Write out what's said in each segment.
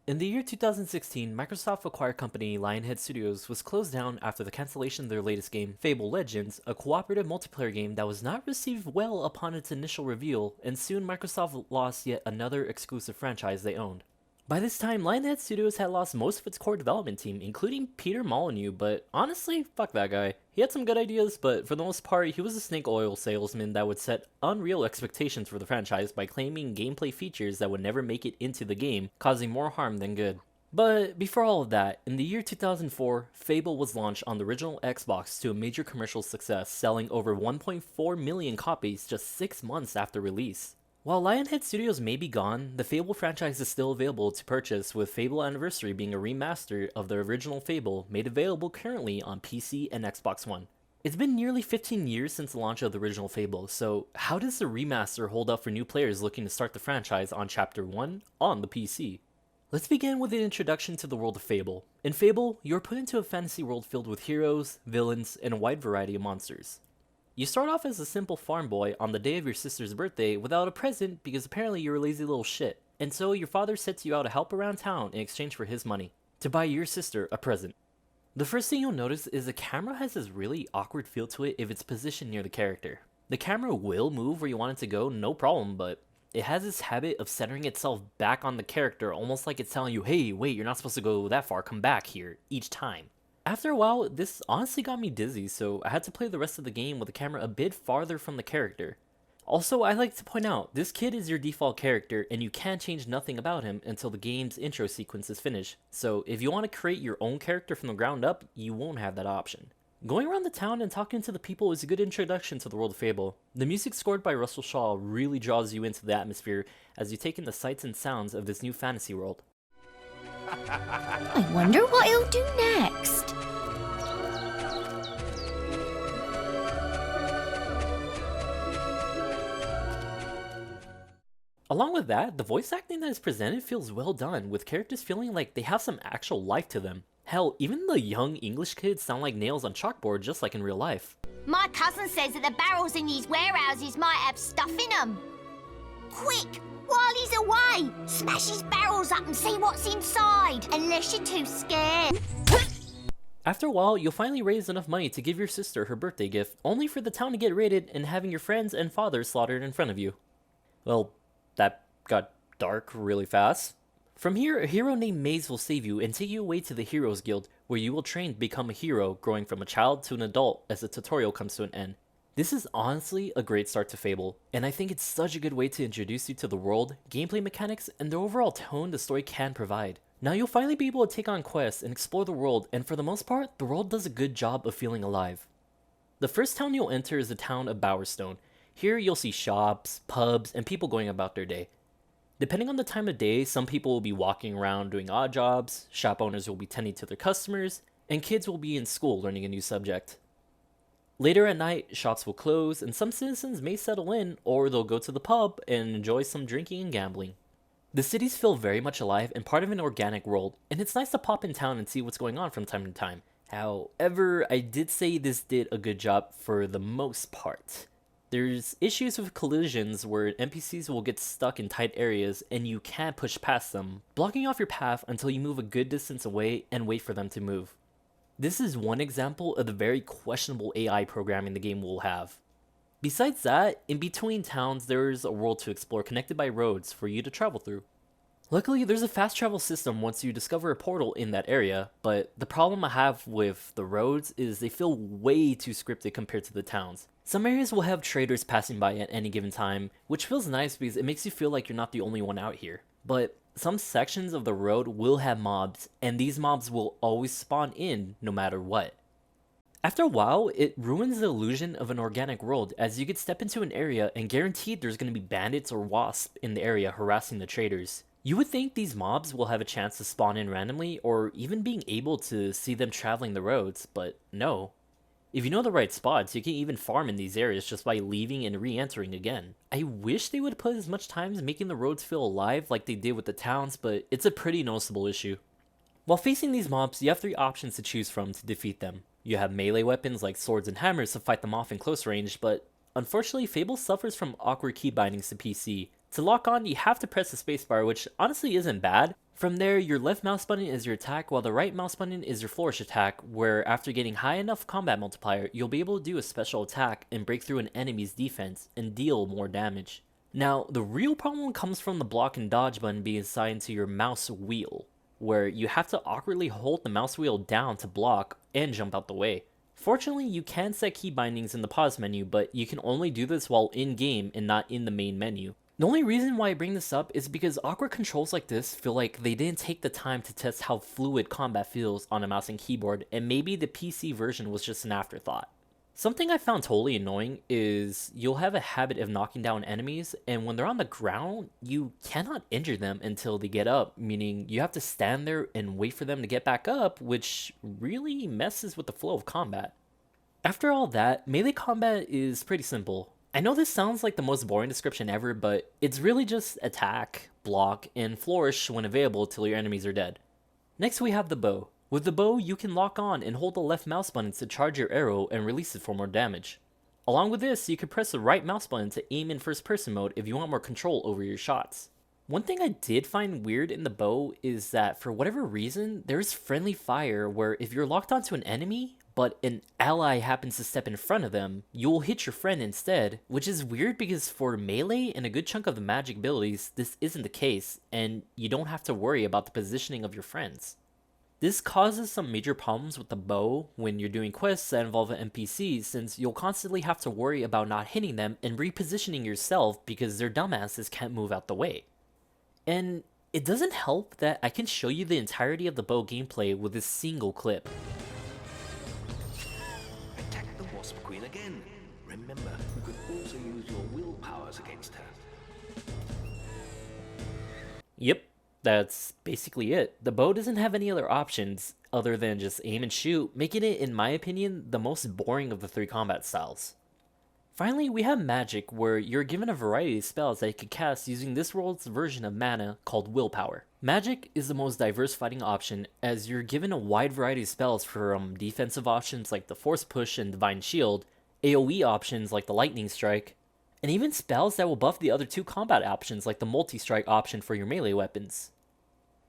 In the year 2016, Microsoft acquired company Lionhead Studios was closed down after the cancellation of their latest game, Fable Legends, a cooperative multiplayer game that was not received well upon its initial reveal, and soon Microsoft lost yet another exclusive franchise they owned. By this time, Lionhead Studios had lost most of its core development team, including Peter Molyneux, but honestly, fuck that guy. He had some good ideas, but for the most part, he was a snake oil salesman that would set unreal expectations for the franchise by claiming gameplay features that would never make it into the game, causing more harm than good. But before all of that, in the year 2004, Fable was launched on the original Xbox to a major commercial success, selling over 1.4 million copies just 6 months after release. While Lionhead Studios may be gone, the Fable franchise is still available to purchase, with Fable Anniversary being a remaster of the original Fable made available currently on PC and Xbox One. It's been nearly 15 years since the launch of the original Fable, so how does the remaster hold up for new players looking to start the franchise on Chapter 1 on the PC? Let's begin with an introduction to the world of Fable. In Fable, you're put into a fantasy world filled with heroes, villains, and a wide variety of monsters. You start off as a simple farm boy on the day of your sister's birthday without a present because apparently you're a lazy little shit, and so your father sets you out to help around town in exchange for his money, to buy your sister a present. The first thing you'll notice is the camera has this really awkward feel to it if it's positioned near the character. The camera will move where you want it to go, no problem, but it has this habit of centering itself back on the character, almost like it's telling you, hey, wait, you're not supposed to go that far, come back here, each time. After a while, this honestly got me dizzy, so I had to play the rest of the game with the camera a bit farther from the character. Also, I like to point out, this kid is your default character, and you can't change nothing about him until the game's intro sequence is finished, so if you want to create your own character from the ground up, you won't have that option. Going around the town and talking to the people is a good introduction to the world of Fable. The music scored by Russell Shaw really draws you into the atmosphere as you take in the sights and sounds of this new fantasy world. I wonder what he'll do next. Along with that, the voice acting that is presented feels well done, with characters feeling like they have some actual life to them. Hell, even the young English kids sound like nails on chalkboard just like in real life. My cousin says that the barrels in these warehouses might have stuff in them. Quick, while he's away, smash his barrels up and see what's inside, unless you're too scared. After a while, you'll finally raise enough money to give your sister her birthday gift, only for the town to get raided and having your friends and father slaughtered in front of you. Well, that got dark really fast. From here, a hero named Maze will save you and take you away to the Heroes Guild, where you will train to become a hero, growing from a child to an adult as the tutorial comes to an end. This is honestly a great start to Fable, and I think it's such a good way to introduce you to the world, gameplay mechanics, and the overall tone the story can provide. Now you'll finally be able to take on quests and explore the world, and for the most part, the world does a good job of feeling alive. The first town you'll enter is the town of Bowerstone. Here you'll see shops, pubs, and people going about their day. Depending on the time of day, some people will be walking around doing odd jobs, shop owners will be tending to their customers, and kids will be in school learning a new subject. Later at night, shops will close, and some citizens may settle in, or they'll go to the pub and enjoy some drinking and gambling. The cities feel very much alive and part of an organic world, and it's nice to pop in town and see what's going on from time to time. However, I did say this did a good job for the most part. There's issues with collisions where NPCs will get stuck in tight areas and you can't push past them, blocking off your path until you move a good distance away and wait for them to move. This is one example of the very questionable AI programming the game will have. Besides that, in between towns there's a world to explore connected by roads for you to travel through. Luckily, there's a fast travel system once you discover a portal in that area, but the problem I have with the roads is they feel way too scripted compared to the towns. Some areas will have traders passing by at any given time, which feels nice because it makes you feel like you're not the only one out here. But some sections of the road will have mobs, and these mobs will always spawn in no matter what. After a while, it ruins the illusion of an organic world, as you could step into an area and guaranteed there's going to be bandits or wasps in the area harassing the traders. You would think these mobs will have a chance to spawn in randomly, or even being able to see them traveling the roads, but no. If you know the right spots, you can even farm in these areas just by leaving and re-entering again. I wish they would put as much time making the roads feel alive like they did with the towns, but it's a pretty noticeable issue. While facing these mobs, you have 3 options to choose from to defeat them. You have melee weapons like swords and hammers to fight them off in close range, but unfortunately Fable suffers from awkward key bindings to PC. To lock on, you have to press the spacebar, which honestly isn't bad, From there, your left mouse button is your attack, while the right mouse button is your flourish attack, where after getting high enough combat multiplier, you'll be able to do a special attack and break through an enemy's defense and deal more damage. Now, the real problem comes from the block and dodge button being assigned to your mouse wheel, where you have to awkwardly hold the mouse wheel down to block and jump out the way. Fortunately, you can set key bindings in the pause menu, but you can only do this while in-game and not in the main menu. The only reason why I bring this up is because awkward controls like this feel like they didn't take the time to test how fluid combat feels on a mouse and keyboard, and maybe the PC version was just an afterthought. Something I found totally annoying is you'll have a habit of knocking down enemies, and when they're on the ground, you cannot injure them until they get up, meaning you have to stand there and wait for them to get back up, which really messes with the flow of combat. After all that, melee combat is pretty simple. I know this sounds like the most boring description ever, but it's really just attack, block, and flourish when available till your enemies are dead. Next we have the bow. With the bow, you can lock on and hold the left mouse button to charge your arrow and release it for more damage. Along with this, you can press the right mouse button to aim in first person mode if you want more control over your shots. One thing I did find weird in the bow is that for whatever reason, there is friendly fire where if you're locked onto an enemy, but an ally happens to step in front of them, you'll hit your friend instead, which is weird because for melee and a good chunk of the magic abilities, this isn't the case, and you don't have to worry about the positioning of your friends. This causes some major problems with the bow when you're doing quests that involve an NPC, since you'll constantly have to worry about not hitting them and repositioning yourself because their dumbasses can't move out the way. And it doesn't help that I can show you the entirety of the bow gameplay with this single clip. Attack the Wasp Queen again. Remember, you could also use your will powers against her. Yep, that's basically it. The bow doesn't have any other options other than just aim and shoot, making it, in my opinion, the most boring of the three combat styles. Finally, we have magic, where you're given a variety of spells that you can cast using this world's version of mana called willpower. Magic is the most diverse fighting option, as you're given a wide variety of spells from defensive options like the Force Push and Divine Shield, AoE options like the Lightning Strike, and even spells that will buff the other two combat options like the Multi-Strike option for your melee weapons.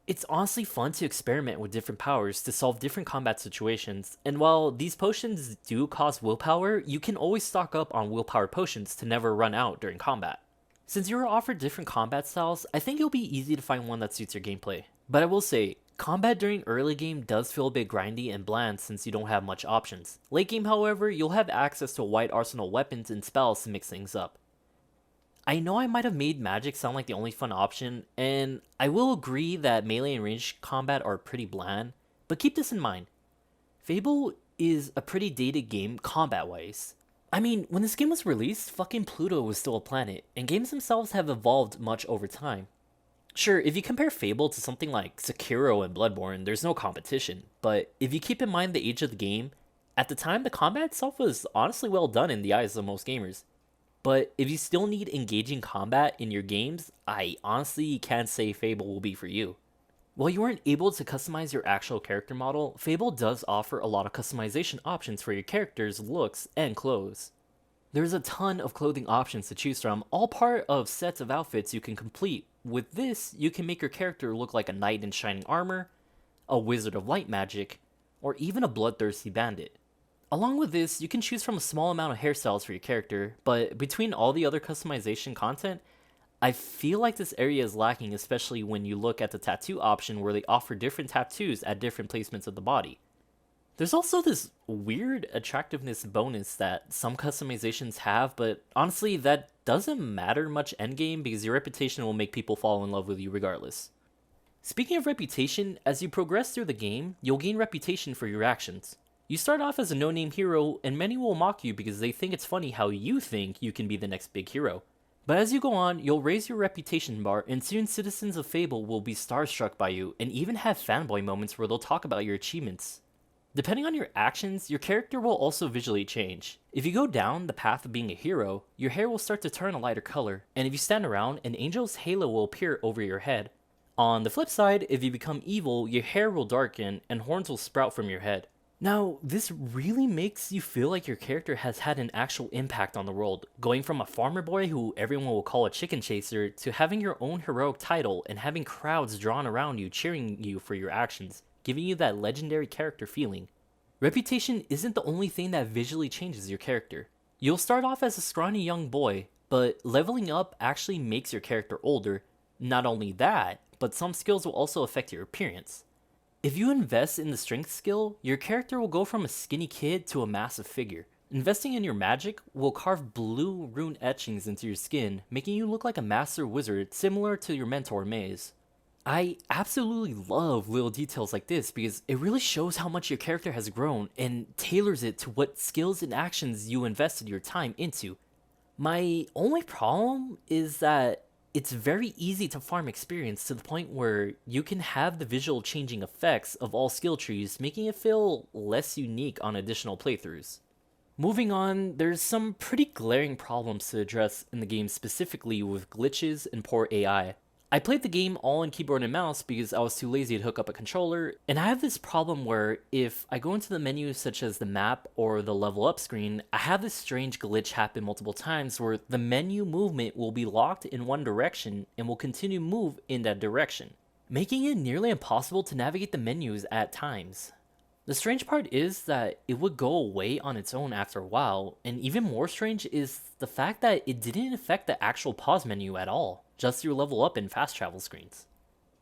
It's honestly fun to experiment with different powers to solve different combat situations, and while these potions do cost willpower, you can always stock up on willpower potions to never run out during combat. Since you are offered different combat styles, I think it'll be easy to find one that suits your gameplay. But I will say, combat during early game does feel a bit grindy and bland since you don't have much options. Late game, however, you'll have access to a wide arsenal of weapons and spells to mix things up. I know I might have made magic sound like the only fun option, and I will agree that melee and ranged combat are pretty bland, but keep this in mind. Fable is a pretty dated game combat-wise. I mean, when this game was released, fucking Pluto was still a planet, and games themselves have evolved much over time. Sure, if you compare Fable to something like Sekiro and Bloodborne, there's no competition, but if you keep in mind the age of the game, at the time the combat itself was honestly well done in the eyes of most gamers. But if you still need engaging combat in your games, I honestly can't say Fable will be for you. While you weren't able to customize your actual character model, Fable does offer a lot of customization options for your character's looks and clothes. There's a ton of clothing options to choose from, all part of sets of outfits you can complete. With this, you can make your character look like a knight in shining armor, a wizard of light magic, or even a bloodthirsty bandit. Along with this, you can choose from a small amount of hairstyles for your character, but between all the other customization content, I feel like this area is lacking, especially when you look at the tattoo option where they offer different tattoos at different placements of the body. There's also this weird attractiveness bonus that some customizations have, but honestly that doesn't matter much endgame because your reputation will make people fall in love with you regardless. Speaking of reputation, as you progress through the game, you'll gain reputation for your actions. You start off as a no-name hero, and many will mock you because they think it's funny how you think you can be the next big hero. But as you go on, you'll raise your reputation bar, and soon citizens of Fable will be starstruck by you, and even have fanboy moments where they'll talk about your achievements. Depending on your actions, your character will also visually change. If you go down the path of being a hero, your hair will start to turn a lighter color, and if you stand around, an angel's halo will appear over your head. On the flip side, if you become evil, your hair will darken, and horns will sprout from your head. Now, this really makes you feel like your character has had an actual impact on the world, going from a farmer boy who everyone will call a chicken chaser to having your own heroic title and having crowds drawn around you cheering you for your actions, giving you that legendary character feeling. Reputation isn't the only thing that visually changes your character. You'll start off as a scrawny young boy, but leveling up actually makes your character older. Not only that, but some skills will also affect your appearance. If you invest in the strength skill, your character will go from a skinny kid to a massive figure. Investing in your magic will carve blue rune etchings into your skin, making you look like a master wizard similar to your mentor Maze. I absolutely love little details like this because it really shows how much your character has grown and tailors it to what skills and actions you invested your time into. My only problem is that it's very easy to farm experience to the point where you can have the visual changing effects of all skill trees, making it feel less unique on additional playthroughs. Moving on, there's some pretty glaring problems to address in the game, specifically with glitches and poor AI. I played the game all on keyboard and mouse because I was too lazy to hook up a controller, and I have this problem where if I go into the menu such as the map or the level up screen, I have this strange glitch happen multiple times where the menu movement will be locked in one direction and will continue to move in that direction, making it nearly impossible to navigate the menus at times. The strange part is that it would go away on its own after a while, and even more strange is the fact that it didn't affect the actual pause menu at all, just your level up and fast travel screens.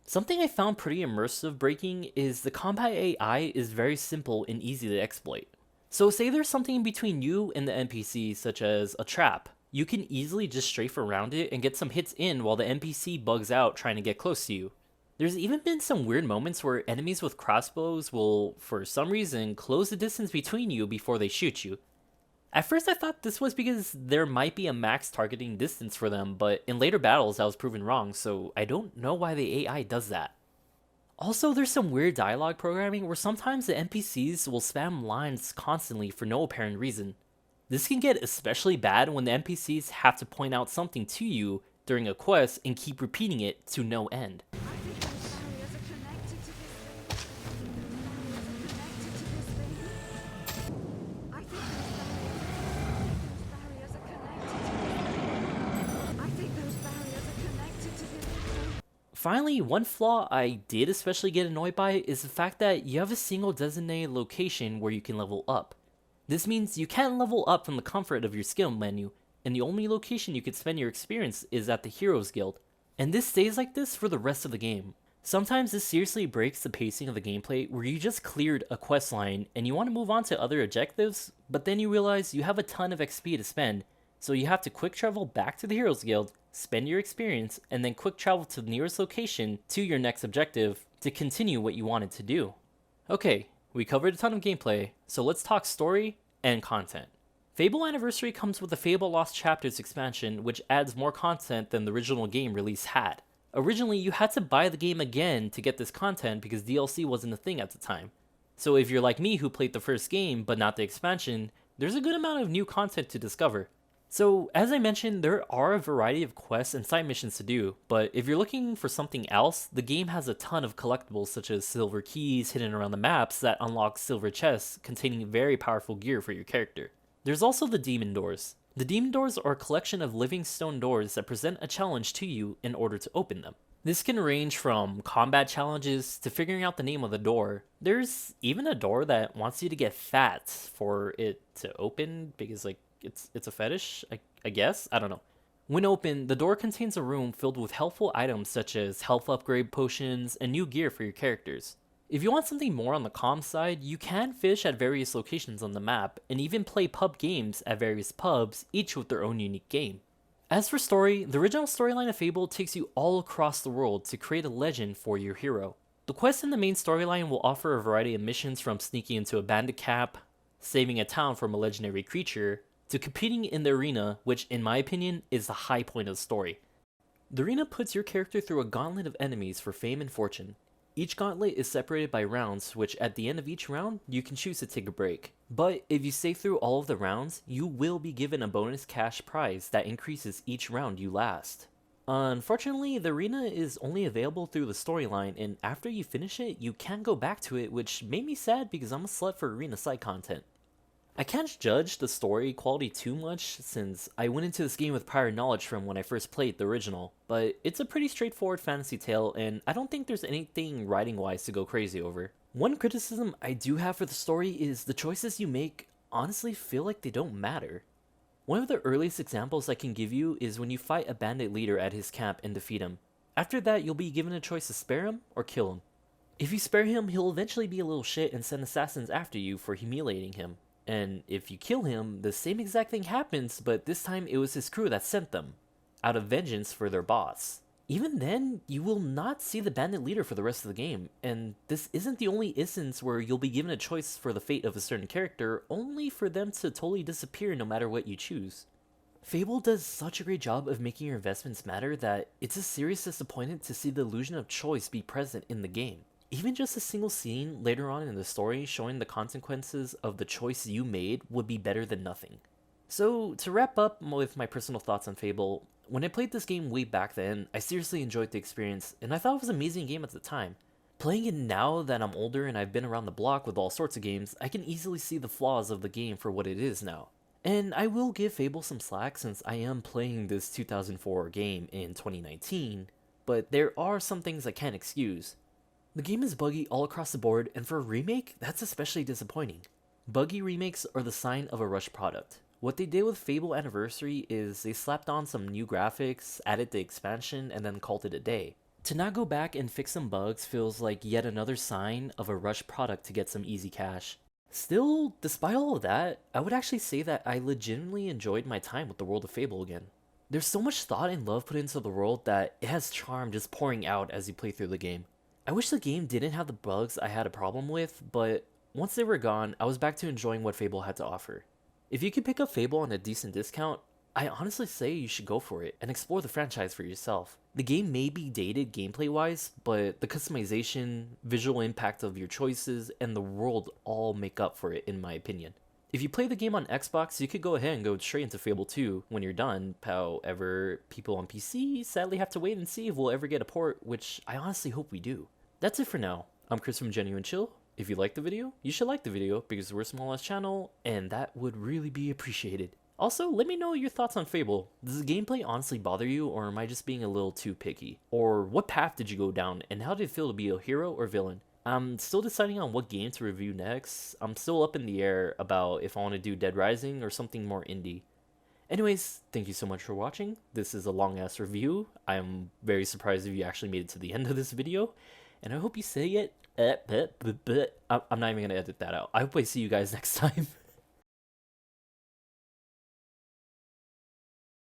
Something I found pretty immersive breaking is the combat AI is very simple and easy to exploit. So say there's something in between you and the NPC, such as a trap. You can easily just strafe around it and get some hits in while the NPC bugs out trying to get close to you. There's even been some weird moments where enemies with crossbows will, for some reason, close the distance between you before they shoot you. At first I thought this was because there might be a max targeting distance for them, but in later battles I was proven wrong, so I don't know why the AI does that. Also, there's some weird dialogue programming where sometimes the NPCs will spam lines constantly for no apparent reason. This can get especially bad when the NPCs have to point out something to you during a quest and keep repeating it to no end. Finally, one flaw I did especially get annoyed by is the fact that you have a single designated location where you can level up. This means you can't level up from the comfort of your skill menu, and the only location you can spend your experience is at the Heroes Guild. And this stays like this for the rest of the game. Sometimes this seriously breaks the pacing of the gameplay where you just cleared a quest line and you want to move on to other objectives, but then you realize you have a ton of XP to spend, so you have to quick travel back to the Heroes Guild, spend your experience, and then quick travel to the nearest location to your next objective to continue what you wanted to do. Okay, we covered a ton of gameplay, so let's talk story and content. Fable Anniversary comes with the Fable Lost Chapters expansion, which adds more content than the original game release had. Originally, you had to buy the game again to get this content because DLC wasn't a thing at the time. So if you're like me who played the first game but not the expansion, there's a good amount of new content to discover. So, as I mentioned, there are a variety of quests and side missions to do, but if you're looking for something else, the game has a ton of collectibles such as silver keys hidden around the maps that unlock silver chests containing very powerful gear for your character. There's also the Demon Doors. The Demon Doors are a collection of living stone doors that present a challenge to you in order to open them. This can range from combat challenges to figuring out the name of the door. There's even a door that wants you to get fat for it to open because it's a fetish, I guess? I don't know. When open, the door contains a room filled with helpful items such as health upgrade potions and new gear for your characters. If you want something more on the calm side, you can fish at various locations on the map and even play pub games at various pubs, each with their own unique game. As for story, the original storyline of Fable takes you all across the world to create a legend for your hero. The quests in the main storyline will offer a variety of missions from sneaking into a bandit camp, saving a town from a legendary creature, to competing in the arena, which in my opinion is the high point of the story. The arena puts your character through a gauntlet of enemies for fame and fortune. Each gauntlet is separated by rounds, which at the end of each round, you can choose to take a break. But if you stay through all of the rounds, you will be given a bonus cash prize that increases each round you last. Unfortunately, the arena is only available through the storyline, and after you finish it, you can't go back to it, which made me sad because I'm a slut for arena side content. I can't judge the story quality too much since I went into this game with prior knowledge from when I first played the original, but it's a pretty straightforward fantasy tale and I don't think there's anything writing wise to go crazy over. One criticism I do have for the story is the choices you make honestly feel like they don't matter. One of the earliest examples I can give you is when you fight a bandit leader at his camp and defeat him. After that, you'll be given a choice to spare him or kill him. If you spare him, he'll eventually be a little shit and send assassins after you for humiliating him. And if you kill him, the same exact thing happens, but this time it was his crew that sent them, out of vengeance for their boss. Even then, you will not see the bandit leader for the rest of the game, and this isn't the only instance where you'll be given a choice for the fate of a certain character, only for them to totally disappear no matter what you choose. Fable does such a great job of making your investments matter that it's a serious disappointment to see the illusion of choice be present in the game. Even just a single scene later on in the story showing the consequences of the choice you made would be better than nothing. So, to wrap up with my personal thoughts on Fable, when I played this game way back then, I seriously enjoyed the experience, and I thought it was an amazing game at the time. Playing it now that I'm older and I've been around the block with all sorts of games, I can easily see the flaws of the game for what it is now. And I will give Fable some slack since I am playing this 2004 game in 2019, but there are some things I can't excuse. The game is buggy all across the board, and for a remake, that's especially disappointing. Buggy remakes are the sign of a rushed product. What they did with Fable Anniversary is they slapped on some new graphics, added the expansion, and then called it a day. To not go back and fix some bugs feels like yet another sign of a rushed product to get some easy cash. Still, despite all of that, I would actually say that I legitimately enjoyed my time with the world of Fable again. There's so much thought and love put into the world that it has charm just pouring out as you play through the game. I wish the game didn't have the bugs I had a problem with, but once they were gone, I was back to enjoying what Fable had to offer. If you could pick up Fable on a decent discount, I honestly say you should go for it and explore the franchise for yourself. The game may be dated gameplay wise, but the customization, visual impact of your choices, and the world all make up for it in my opinion. If you play the game on Xbox, you could go ahead and go straight into Fable 2 when you're done. However, people on PC sadly have to wait and see if we'll ever get a port, which I honestly hope we do. That's it for now. I'm Chris from Genuine Chill. If you liked the video, you should like the video because we're a small-ass channel and that would really be appreciated. Also, let me know your thoughts on Fable. Does the gameplay honestly bother you, or am I just being a little too picky? Or what path did you go down and how did it feel to be a hero or villain? I'm still deciding on what game to review next. I'm still up in the air about if I want to do Dead Rising or something more indie. Anyways, thank you so much for watching. This is a long-ass review. I'm very surprised if you actually made it to the end of this video. And I hope you say it. I'm not even going to edit that out. I hope I see you guys next time.